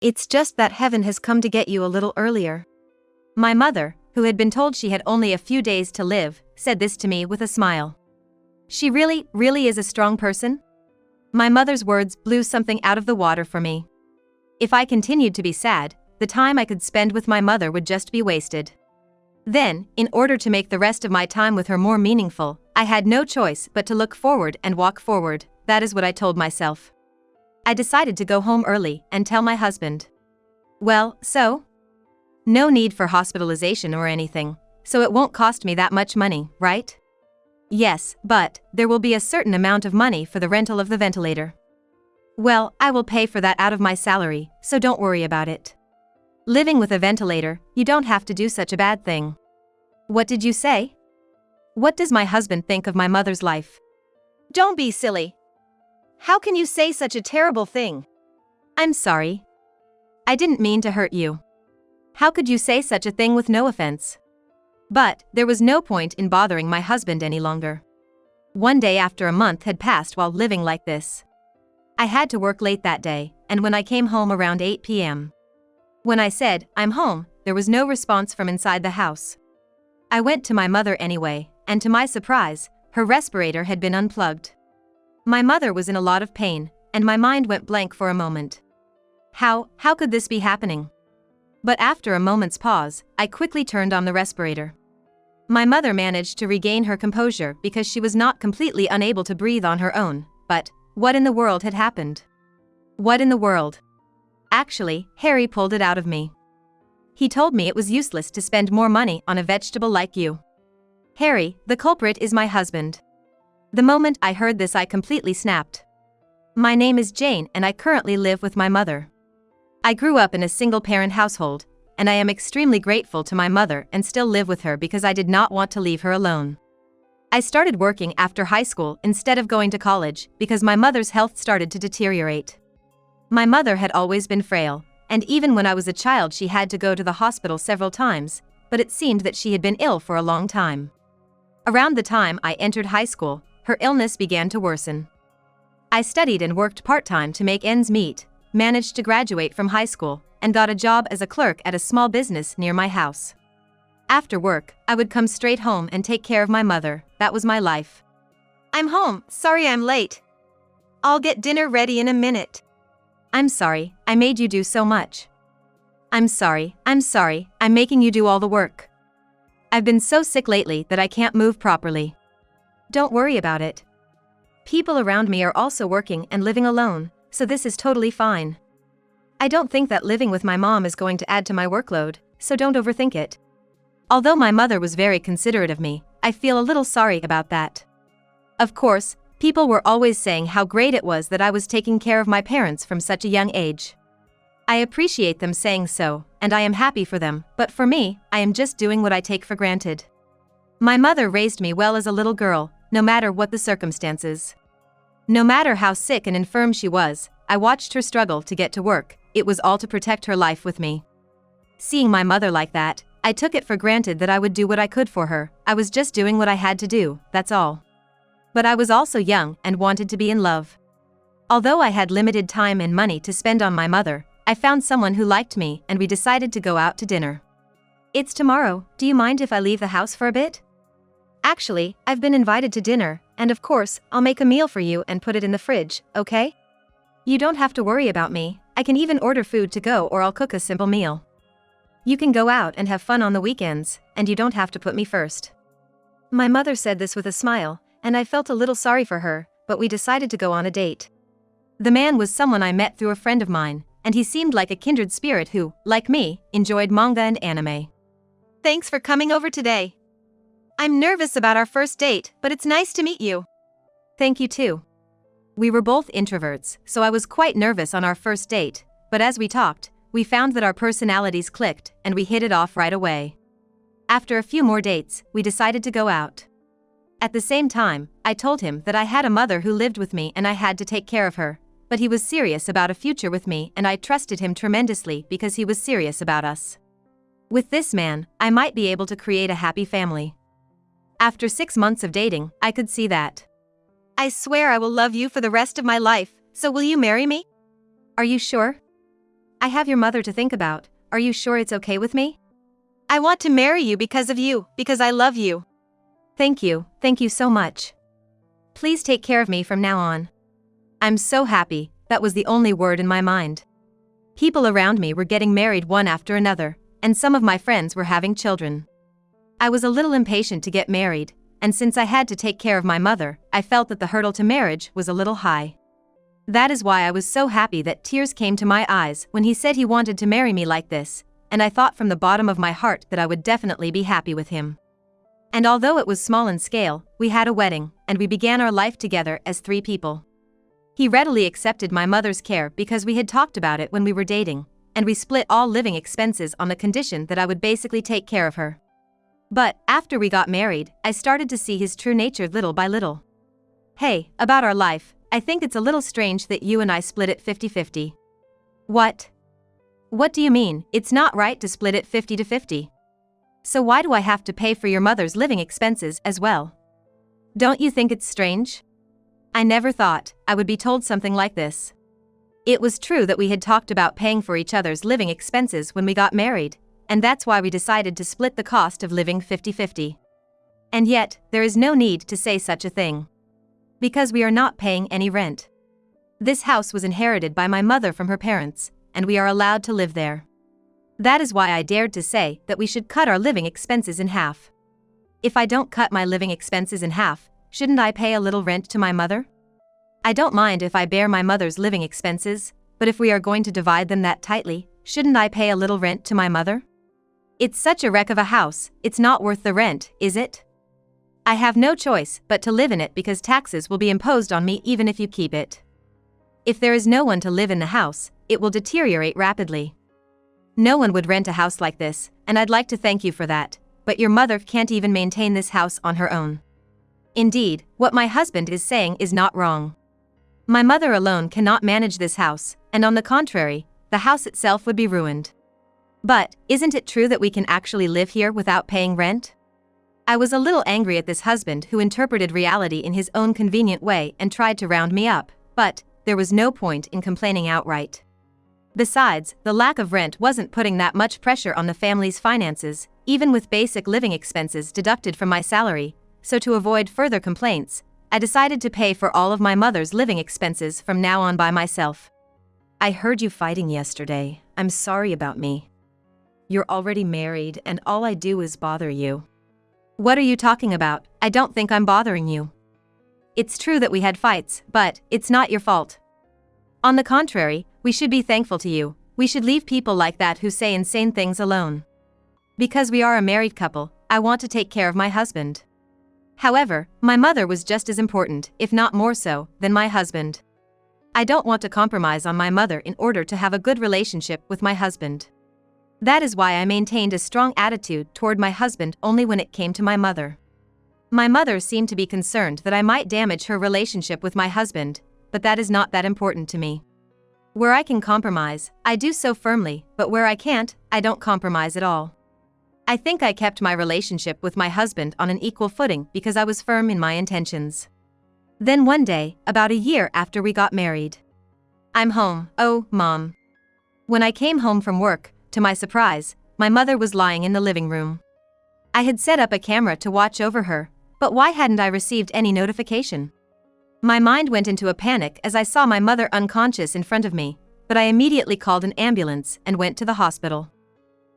It's just that heaven has come to get you a little earlier. My mother, who had been told she had only a few days to live, said this to me with a smile. She really is a strong person? My mother's words blew something out of the water for me. If I continued to be sad, the time I could spend with my mother would just be wasted. Then, in order to make the rest of my time with her more meaningful, I had no choice but to look forward and walk forward. That is what I told myself. I decided to go home early and tell my husband. Well, so? No need for hospitalization or anything, so it won't cost me that much money, right? Yes, but there will be a certain amount of money for the rental of the ventilator. Well, I will pay for that out of my salary, so don't worry about it. Living with a ventilator, you don't have to do such a bad thing. What did you say? What does my husband think of my mother's life? Don't be silly. How can you say such a terrible thing? I'm sorry. I didn't mean to hurt you. How could you say such a thing with no offense? But there was no point in bothering my husband any longer. One day after a month had passed while living like this. I had to work late that day, and when I came home around 8 p.m. When I said, "I'm home," there was no response from inside the house. I went to my mother anyway, and to my surprise, her respirator had been unplugged. My mother was in a lot of pain, and my mind went blank for a moment. How could this be happening? But after a moment's pause, I quickly turned on the respirator. My mother managed to regain her composure because she was not completely unable to breathe on her own, but what in the world had happened? What in the world? Actually, Harry pulled it out of me. He told me it was useless to spend more money on a vegetable like you. Harry, the culprit is my husband. The moment I heard this, I completely snapped. My name is Jane and I currently live with my mother. I grew up in a single-parent household, and I am extremely grateful to my mother and still live with her because I did not want to leave her alone. I started working after high school instead of going to college because my mother's health started to deteriorate. My mother had always been frail, and even when I was a child she had to go to the hospital several times, but it seemed that she had been ill for a long time. Around the time I entered high school, her illness began to worsen. I studied and worked part-time to make ends meet, managed to graduate from high school, and got a job as a clerk at a small business near my house. After work, I would come straight home and take care of my mother. That was my life. I'm home, sorry I'm late. I'll get dinner ready in a minute. I'm sorry, I made you do so much. I'm sorry, I'm making you do all the work. I've been so sick lately that I can't move properly. Don't worry about it. People around me are also working and living alone, so this is totally fine. I don't think that living with my mom is going to add to my workload, so don't overthink it. Although my mother was very considerate of me, I feel a little sorry about that. Of course, people were always saying how great it was that I was taking care of my parents from such a young age. I appreciate them saying so, and I am happy for them, but for me, I am just doing what I take for granted. My mother raised me well as a little girl, no matter what the circumstances. No matter how sick and infirm she was, I watched her struggle to get to work. It was all to protect her life with me. Seeing my mother like that, I took it for granted that I would do what I could for her. I was just doing what I had to do, that's all. But I was also young and wanted to be in love. Although I had limited time and money to spend on my mother, I found someone who liked me and we decided to go out to dinner. It's tomorrow, do you mind if I leave the house for a bit? Actually, I've been invited to dinner, and of course, I'll make a meal for you and put it in the fridge, okay? You don't have to worry about me, I can even order food to go or I'll cook a simple meal. You can go out and have fun on the weekends, and you don't have to put me first. My mother said this with a smile, and I felt a little sorry for her, but we decided to go on a date. The man was someone I met through a friend of mine, and he seemed like a kindred spirit who, like me, enjoyed manga and anime. Thanks for coming over today. I'm nervous about our first date, but it's nice to meet you. Thank you too. We were both introverts, so I was quite nervous on our first date, but as we talked, we found that our personalities clicked, and we hit it off right away. After a few more dates, we decided to go out. At the same time, I told him that I had a mother who lived with me and I had to take care of her, but he was serious about a future with me and I trusted him tremendously because he was serious about us. With this man, I might be able to create a happy family. After 6 months of dating, I could see that. I swear I will love you for the rest of my life, so will you marry me? Are you sure? I have your mother to think about. Are you sure it's okay with me? I want to marry you because of you, because I love you. Thank you so much. Please take care of me from now on. I'm so happy, that was the only word in my mind. People around me were getting married one after another, and some of my friends were having children. I was a little impatient to get married, and since I had to take care of my mother, I felt that the hurdle to marriage was a little high. That is why I was so happy that tears came to my eyes when he said he wanted to marry me like this, and I thought from the bottom of my heart that I would definitely be happy with him. And although it was small in scale, we had a wedding, and we began our life together as 3 people. He readily accepted my mother's care because we had talked about it when we were dating, and we split all living expenses on the condition that I would basically take care of her. But, after we got married, I started to see his true nature little by little. Hey, about our life, I think it's a little strange that you and I split it 50-50. What? What do you mean? It's not right to split it 50-50. So why do I have to pay for your mother's living expenses as well? Don't you think it's strange? I never thought I would be told something like this. It was true that we had talked about paying for each other's living expenses when we got married, and that's why we decided to split the cost of living 50-50. And yet, there is no need to say such a thing. Because we are not paying any rent. This house was inherited by my mother from her parents, and we are allowed to live there. That is why I dared to say that we should cut our living expenses in half. If I don't cut my living expenses in half, shouldn't I pay a little rent to my mother? I don't mind if I bear my mother's living expenses, but if we are going to divide them that tightly, shouldn't I pay a little rent to my mother? It's such a wreck of a house, it's not worth the rent, is it? I have no choice but to live in it because taxes will be imposed on me even if you keep it. If there is no one to live in the house, it will deteriorate rapidly. No one would rent a house like this, and I'd like to thank you for that, but your mother can't even maintain this house on her own. Indeed, what my husband is saying is not wrong. My mother alone cannot manage this house, and on the contrary, the house itself would be ruined. But, isn't it true that we can actually live here without paying rent? I was a little angry at this husband who interpreted reality in his own convenient way and tried to round me up, but there was no point in complaining outright. Besides, the lack of rent wasn't putting that much pressure on the family's finances, even with basic living expenses deducted from my salary, so to avoid further complaints, I decided to pay for all of my mother's living expenses from now on by myself. I heard you fighting yesterday. I'm sorry about me. You're already married and all I do is bother you. What are you talking about? I don't think I'm bothering you. It's true that we had fights, but it's not your fault. On the contrary, we should be thankful to you. We should leave people like that who say insane things alone. Because we are a married couple, I want to take care of my husband. However, my mother was just as important, if not more so, than my husband. I don't want to compromise on my mother in order to have a good relationship with my husband. That is why I maintained a strong attitude toward my husband only when it came to my mother. My mother seemed to be concerned that I might damage her relationship with my husband, but that is not that important to me. Where I can compromise, I do so firmly, but where I can't, I don't compromise at all. I think I kept my relationship with my husband on an equal footing because I was firm in my intentions. Then one day, about a year after we got married, I'm home. Oh, Mom. When I came home from work, to my surprise, my mother was lying in the living room. I had set up a camera to watch over her, but why hadn't I received any notification? My mind went into a panic as I saw my mother unconscious in front of me, but I immediately called an ambulance and went to the hospital.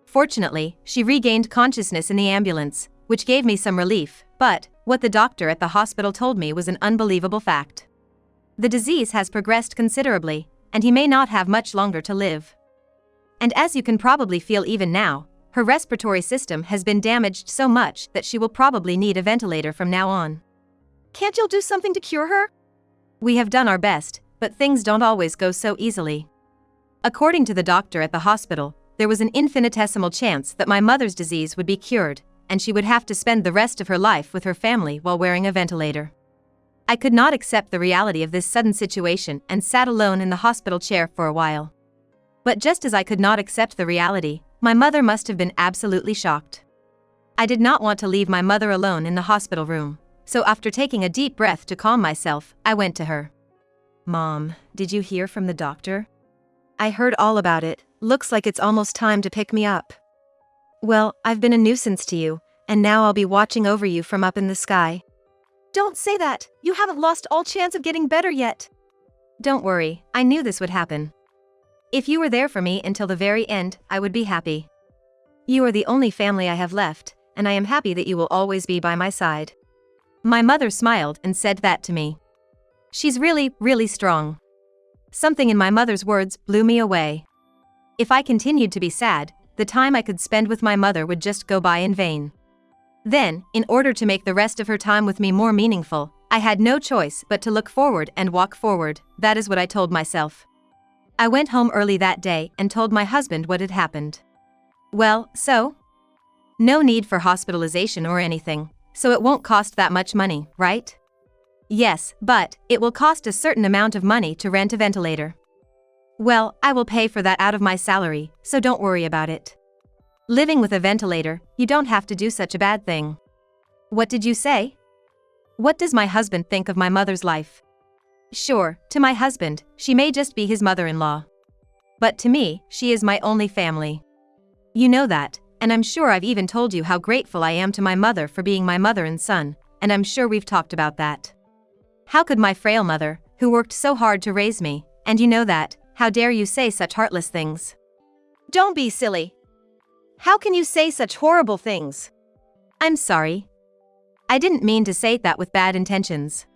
Fortunately, she regained consciousness in the ambulance, which gave me some relief, but what the doctor at the hospital told me was an unbelievable fact. The disease has progressed considerably, and he may not have much longer to live. And as you can probably feel even now, her respiratory system has been damaged so much that she will probably need a ventilator from now on. Can't you do something to cure her? We have done our best, but things don't always go so easily. According to the doctor at the hospital, there was an infinitesimal chance that my mother's disease would be cured, and she would have to spend the rest of her life with her family while wearing a ventilator. I could not accept the reality of this sudden situation and sat alone in the hospital chair for a while. But just as I could not accept the reality, my mother must have been absolutely shocked. I did not want to leave my mother alone in the hospital room, so after taking a deep breath to calm myself, I went to her. Mom, did you hear from the doctor? I heard all about it. Looks like it's almost time to pick me up. Well, I've been a nuisance to you, and now I'll be watching over you from up in the sky. Don't say that, you haven't lost all chance of getting better yet. Don't worry, I knew this would happen. If you were there for me until the very end, I would be happy. You are the only family I have left, and I am happy that you will always be by my side. My mother smiled and said that to me. She's really, really strong. Something in my mother's words blew me away. If I continued to be sad, the time I could spend with my mother would just go by in vain. Then, in order to make the rest of her time with me more meaningful, I had no choice but to look forward and walk forward. That is what I told myself. I went home early that day and told my husband what had happened. Well, so? No need for hospitalization or anything, so it won't cost that much money, right? Yes, but it will cost a certain amount of money to rent a ventilator. Well, I will pay for that out of my salary, so don't worry about it. Living with a ventilator, you don't have to do such a bad thing. What did you say? What does my husband think of my mother's life? Sure, to my husband, she may just be his mother-in-law. But to me, she is my only family. You know that, and I'm sure I've even told you how grateful I am to my mother for being my mother and son, and I'm sure we've talked about that. How could my frail mother, who worked so hard to raise me, and you know that, how dare you say such heartless things? Don't be silly. How can you say such horrible things? I'm sorry. I didn't mean to say that with bad intentions.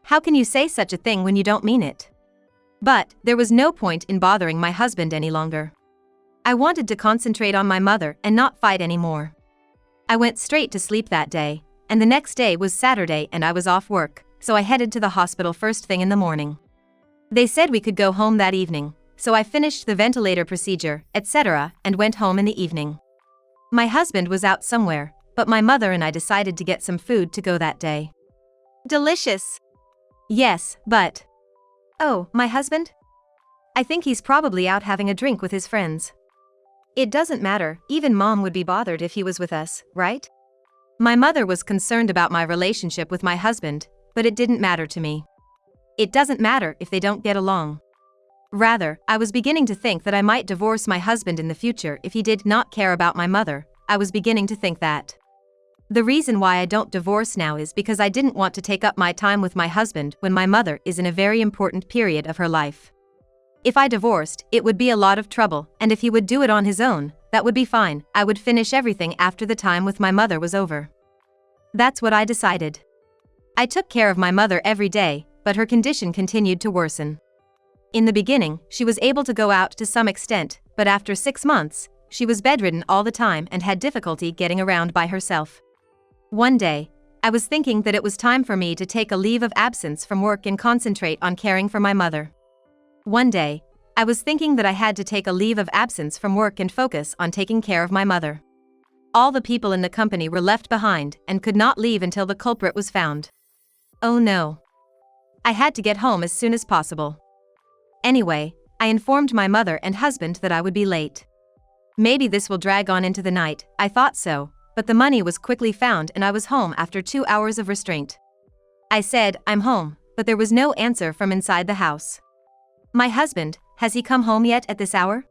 How can you say such a thing when you don't mean it? But there was no point in bothering my husband any longer. I wanted to concentrate on my mother and not fight anymore. I went straight to sleep that day, and the next day was Saturday and I was off work, so I headed to the hospital first thing in the morning. They said we could go home that evening, so I finished the ventilator procedure, etc., and went home in the evening. My husband was out somewhere, but my mother and I decided to get some food to go that day. Delicious. Yes, but... Oh, my husband? I think he's probably out having a drink with his friends. It doesn't matter, even Mom would be bothered if he was with us, right? My mother was concerned about my relationship with my husband, but it didn't matter to me. It doesn't matter if they don't get along. Rather, I was beginning to think that I might divorce my husband in the future if he did not care about my mother. I was beginning to think that. The reason why I don't divorce now is because I didn't want to take up my time with my husband when my mother is in a very important period of her life. If I divorced, it would be a lot of trouble, and if he would do it on his own, that would be fine. I would finish everything after the time with my mother was over. That's what I decided. I took care of my mother every day, but her condition continued to worsen. In the beginning, she was able to go out to some extent, but after 6 months, she was bedridden all the time and had difficulty getting around by herself. One day, I was thinking that it was time for me to take a leave of absence from work and concentrate on caring for my mother. One day, I was thinking that I had to take a leave of absence from work and focus on taking care of my mother. All the people in the company were left behind and could not leave until the culprit was found. Oh no. I had to get home as soon as possible. Anyway, I informed my mother and husband that I would be late. Maybe this will drag on into the night, I thought so, but the money was quickly found and I was home after 2 hours of restraint. I said, "I'm home," but there was no answer from inside the house. My husband, has he come home yet at this hour?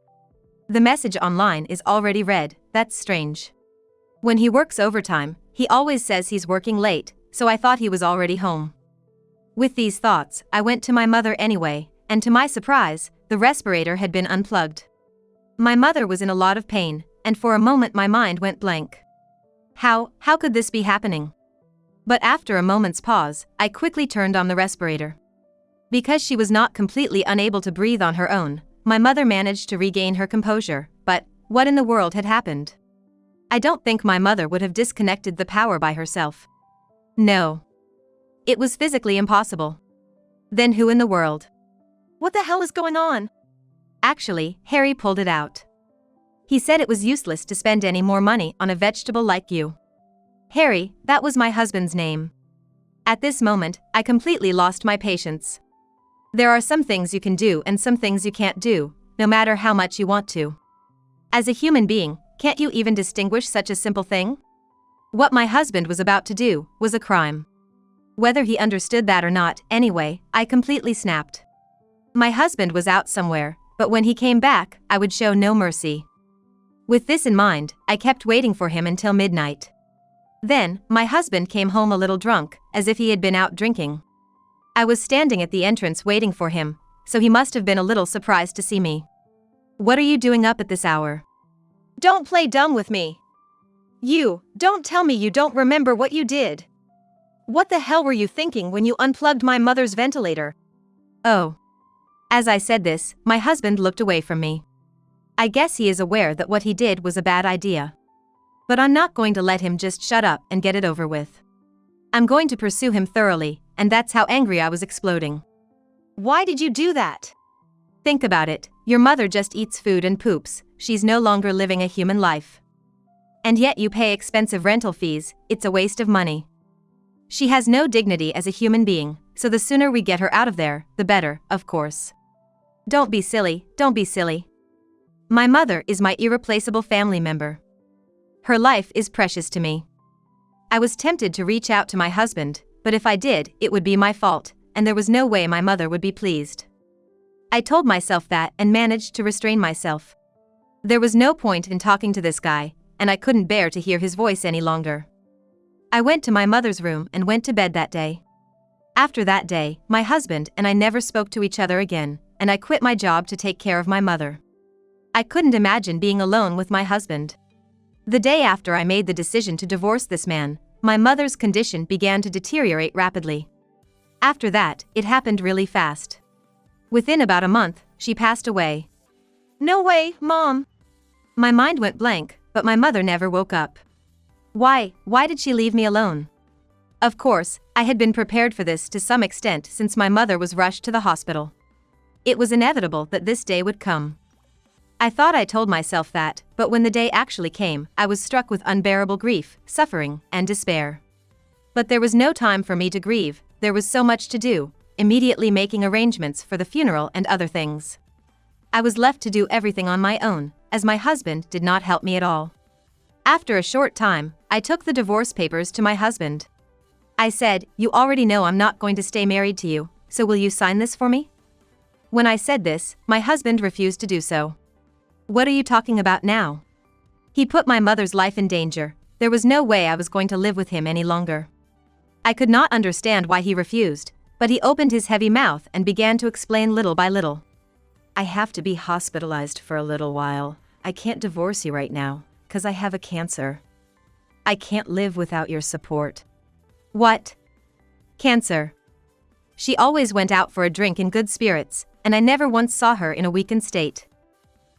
The message online is already read. That's strange. When he works overtime, he always says he's working late, so I thought he was already home. With these thoughts, I went to my mother anyway, and to my surprise, the respirator had been unplugged. My mother was in a lot of pain, and for a moment my mind went blank. How could this be happening? But after a moment's pause, I quickly turned on the respirator. Because she was not completely unable to breathe on her own, my mother managed to regain her composure, but what in the world had happened? I don't think my mother would have disconnected the power by herself. No. It was physically impossible. Then who in the world? What the hell is going on? Actually, Harry pulled it out. He said it was useless to spend any more money on a vegetable like you. Harry, that was my husband's name. At this moment, I completely lost my patience. There are some things you can do and some things you can't do, no matter how much you want to. As a human being, can't you even distinguish such a simple thing? What my husband was about to do was a crime. Whether he understood that or not, anyway, I completely snapped. My husband was out somewhere, but when he came back, I would show no mercy. With this in mind, I kept waiting for him until midnight. Then, my husband came home a little drunk, as if he had been out drinking. I was standing at the entrance waiting for him, so he must have been a little surprised to see me. "What are you doing up at this hour?" Don't play dumb with me. Don't tell me you don't remember what you did. What the hell were you thinking when you unplugged my mother's ventilator? Oh. As I said this, my husband looked away from me. I guess he is aware that what he did was a bad idea. But I'm not going to let him just shut up and get it over with. I'm going to pursue him thoroughly, and that's how angry I was exploding. Why did you do that? Think about it, your mother just eats food and poops, she's no longer living a human life. And yet you pay expensive rental fees, it's a waste of money. She has no dignity as a human being, so the sooner we get her out of there, the better, of course. Don't be silly, don't be silly. My mother is my irreplaceable family member. Her life is precious to me. I was tempted to reach out to my husband, but if I did, it would be my fault, and there was no way my mother would be pleased. I told myself that and managed to restrain myself. There was no point in talking to this guy, and I couldn't bear to hear his voice any longer. I went to my mother's room and went to bed that day. After that day, my husband and I never spoke to each other again, and I quit my job to take care of my mother. I couldn't imagine being alone with my husband. The day after I made the decision to divorce this man, my mother's condition began to deteriorate rapidly. After that, it happened really fast. Within about a month, she passed away. No way, Mom. My mind went blank, but my mother never woke up. Why did she leave me alone? Of course, I had been prepared for this to some extent since my mother was rushed to the hospital. It was inevitable that this day would come. I thought I told myself that, but when the day actually came, I was struck with unbearable grief, suffering, and despair. But there was no time for me to grieve, there was so much to do, immediately making arrangements for the funeral and other things. I was left to do everything on my own, as my husband did not help me at all. After a short time, I took the divorce papers to my husband. I said, "You already know I'm not going to stay married to you, so will you sign this for me?" When I said this, my husband refused to do so. "What are you talking about now?" He put my mother's life in danger, there was no way I was going to live with him any longer. I could not understand why he refused, but he opened his heavy mouth and began to explain little by little. "I have to be hospitalized for a little while. I can't divorce you right now, 'cause I have a cancer. I can't live without your support." What? Cancer. She always went out for a drink in good spirits, and I never once saw her in a weakened state.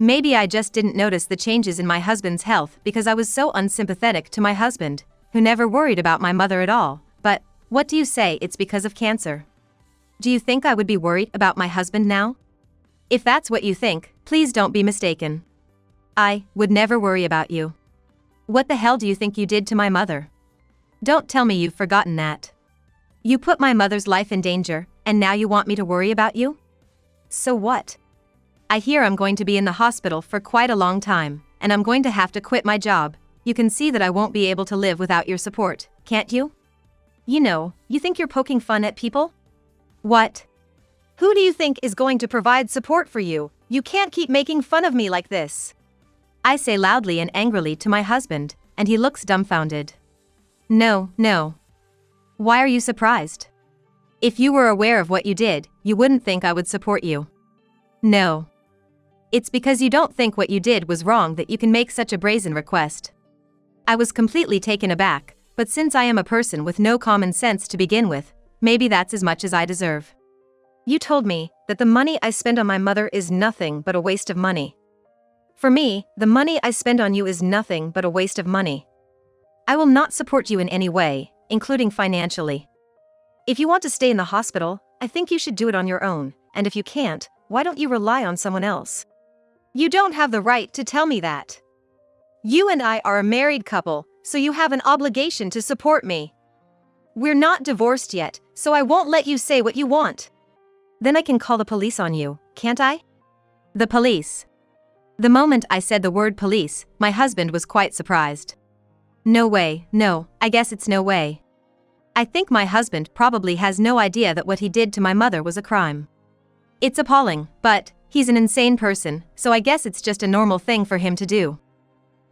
Maybe I just didn't notice the changes in my husband's health because I was so unsympathetic to my husband, who never worried about my mother at all, but, what do you say, it's because of cancer? Do you think I would be worried about my husband now? If that's what you think, please don't be mistaken. I would never worry about you. What the hell do you think you did to my mother? Don't tell me you've forgotten that. You put my mother's life in danger, and now you want me to worry about you? So what? I hear I'm going to be in the hospital for quite a long time, and I'm going to have to quit my job. You can see that I won't be able to live without your support, can't you? You think you're poking fun at people? What? Who do you think is going to provide support for you? You can't keep making fun of me like this. I say loudly and angrily to my husband, and he looks dumbfounded. No. Why are you surprised? If you were aware of what you did, you wouldn't think I would support you. No. It's because you don't think what you did was wrong that you can make such a brazen request. I was completely taken aback, but since I am a person with no common sense to begin with, maybe that's as much as I deserve. You told me that the money I spend on my mother is nothing but a waste of money. For me, the money I spend on you is nothing but a waste of money. I will not support you in any way, including financially. If you want to stay in the hospital, I think you should do it on your own, and if you can't, why don't you rely on someone else? You don't have the right to tell me that. You and I are a married couple, so you have an obligation to support me. We're not divorced yet, so I won't let you say what you want. Then I can call the police on you, can't I? The police. The moment I said the word police, my husband was quite surprised. No way, no, I guess it's no way. I think my husband probably has no idea that what he did to my mother was a crime. It's appalling, but, He's an insane person, so I guess it's just a normal thing for him to do.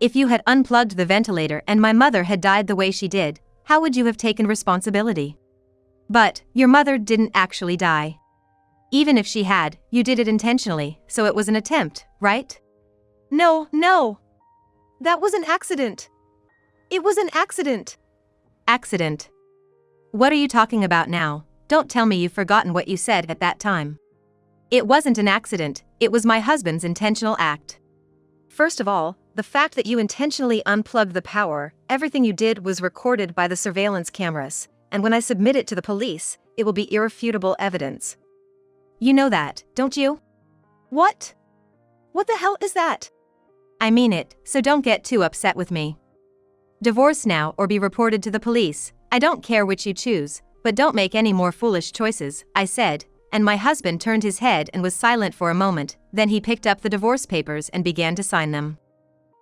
If you had unplugged the ventilator and my mother had died the way she did, how would you have taken responsibility? But, your mother didn't actually die. Even if she had, you did it intentionally, so it was an attempt, right? No. That was an accident. It was an accident. Accident. What are you talking about now? Don't tell me you've forgotten what you said at that time. It wasn't an accident, it was my husband's intentional act. First of all, the fact that you intentionally unplugged the power, everything you did was recorded by the surveillance cameras, and when I submit it to the police, it will be irrefutable evidence. You know that, don't you? What? What the hell is that? I mean it, so don't get too upset with me. Divorce now or be reported to the police. I don't care which you choose, but don't make any more foolish choices, I said, and my husband turned his head and was silent for a moment, then he picked up the divorce papers and began to sign them.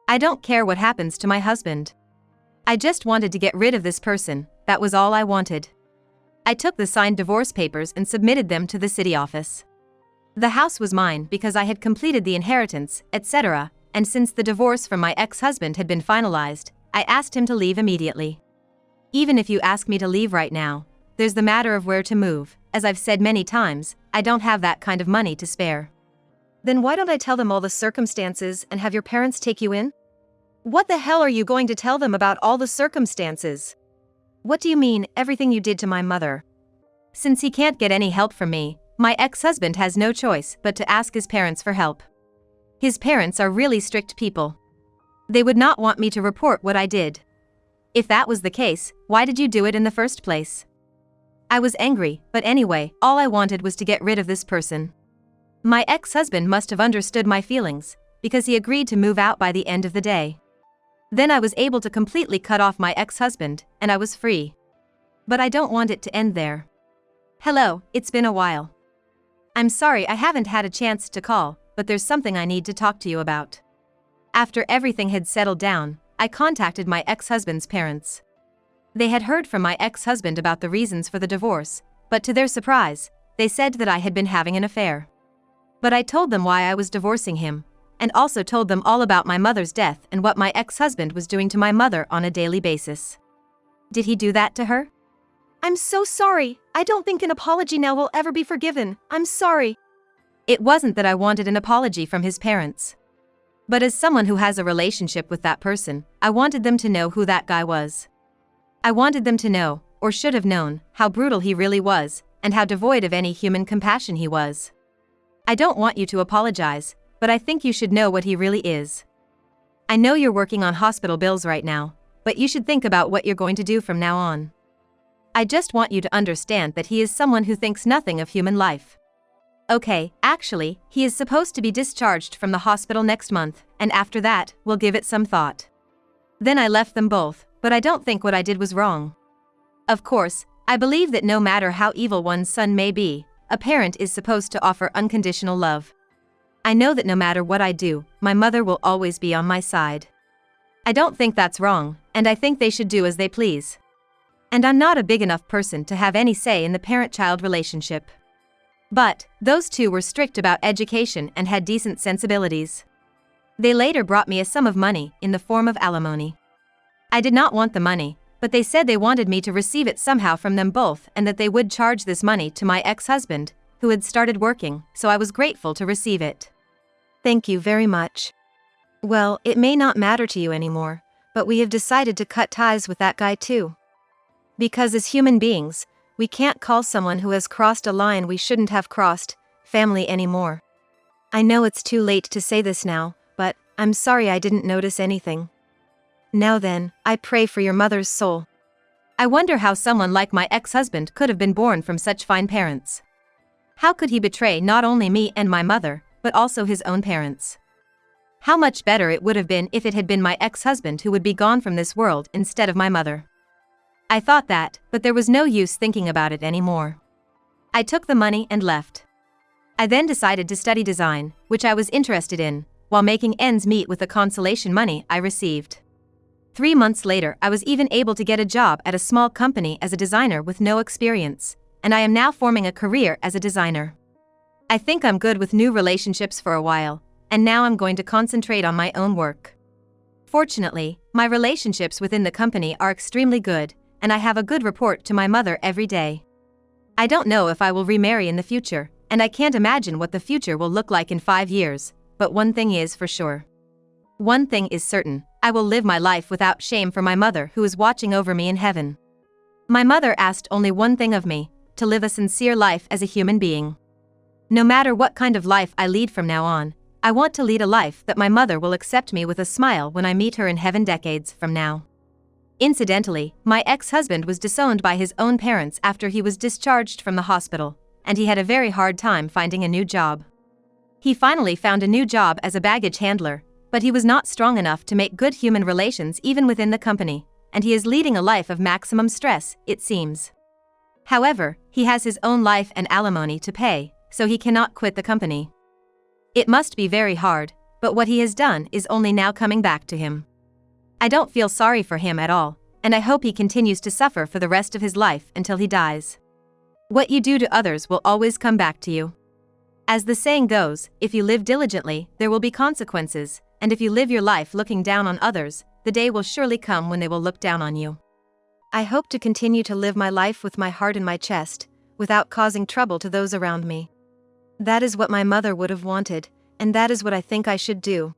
I don't care what happens to my husband. I just wanted to get rid of this person, that was all I wanted. I took the signed divorce papers and submitted them to the city office. The house was mine because I had completed the inheritance, etc., and since the divorce from my ex-husband had been finalized, I asked him to leave immediately. Even if you ask me to leave right now, there's the matter of where to move. As I've said many times, I don't have that kind of money to spare. Then why don't I tell them all the circumstances and have your parents take you in? What the hell are you going to tell them about all the circumstances? What do you mean, everything you did to my mother? Since he can't get any help from me, my ex-husband has no choice but to ask his parents for help. His parents are really strict people. They would not want me to report what I did. If that was the case, why did you do it in the first place? I was angry, but anyway, all I wanted was to get rid of this person. My ex-husband must have understood my feelings, because he agreed to move out by the end of the day. Then I was able to completely cut off my ex-husband, and I was free. But I don't want it to end there. Hello, it's been a while. I'm sorry I haven't had a chance to call, but there's something I need to talk to you about. After everything had settled down, I contacted my ex-husband's parents. They had heard from my ex-husband about the reasons for the divorce, but to their surprise, they said that I had been having an affair. But I told them why I was divorcing him, and also told them all about my mother's death and what my ex-husband was doing to my mother on a daily basis. Did he do that to her? I'm so sorry. I don't think an apology now will ever be forgiven. I'm sorry. It wasn't that I wanted an apology from his parents. But as someone who has a relationship with that person, I wanted them to know who that guy was. I wanted them to know, or should have known, how brutal he really was, and how devoid of any human compassion he was. I don't want you to apologize, but I think you should know what he really is. I know you're working on hospital bills right now, but you should think about what you're going to do from now on. I just want you to understand that he is someone who thinks nothing of human life. Okay, actually, he is supposed to be discharged from the hospital next month, and after that, we'll give it some thought. Then I left them both, but I don't think what I did was wrong. Of course, I believe that no matter how evil one's son may be, a parent is supposed to offer unconditional love. I know that no matter what I do, my mother will always be on my side. I don't think that's wrong, and I think they should do as they please. And I'm not a big enough person to have any say in the parent-child relationship. But, those two were strict about education and had decent sensibilities. They later brought me a sum of money in the form of alimony. I did not want the money, but they said they wanted me to receive it somehow from them both and that they would charge this money to my ex-husband, who had started working, so I was grateful to receive it. Thank you very much. Well, it may not matter to you anymore, but we have decided to cut ties with that guy too. Because as human beings, we can't call someone who has crossed a line we shouldn't have crossed, family anymore. I know it's too late to say this now, but I'm sorry I didn't notice anything. Now then, I pray for your mother's soul. I wonder how someone like my ex-husband could have been born from such fine parents. How could he betray not only me and my mother, but also his own parents? How much better it would have been if it had been my ex-husband who would be gone from this world instead of my mother. I thought that, but there was no use thinking about it anymore. I took the money and left. I then decided to study design, which I was interested in, while making ends meet with the consolation money I received. 3 months later, I was even able to get a job at a small company as a designer with no experience, and I am now forming a career as a designer. I think I'm good with new relationships for a while, and now I'm going to concentrate on my own work. Fortunately, my relationships within the company are extremely good, and I have a good rapport to my mother every day. I don't know if I will remarry in the future, and I can't imagine what the future will look like in 5 years, but one thing is for sure. One thing is certain, I will live my life without shame for my mother who is watching over me in heaven. My mother asked only one thing of me, to live a sincere life as a human being. No matter what kind of life I lead from now on, I want to lead a life that my mother will accept me with a smile when I meet her in heaven decades from now. Incidentally, my ex-husband was disowned by his own parents after he was discharged from the hospital, and he had a very hard time finding a new job. He finally found a new job as a baggage handler, but he was not strong enough to make good human relations even within the company, and he is leading a life of maximum stress, it seems. However, he has his own life and alimony to pay, so he cannot quit the company. It must be very hard, but what he has done is only now coming back to him. I don't feel sorry for him at all, and I hope he continues to suffer for the rest of his life until he dies. What you do to others will always come back to you. As the saying goes, if you live diligently, there will be consequences, and if you live your life looking down on others, the day will surely come when they will look down on you. I hope to continue to live my life with my heart in my chest, without causing trouble to those around me. That is what my mother would have wanted, and that is what I think I should do.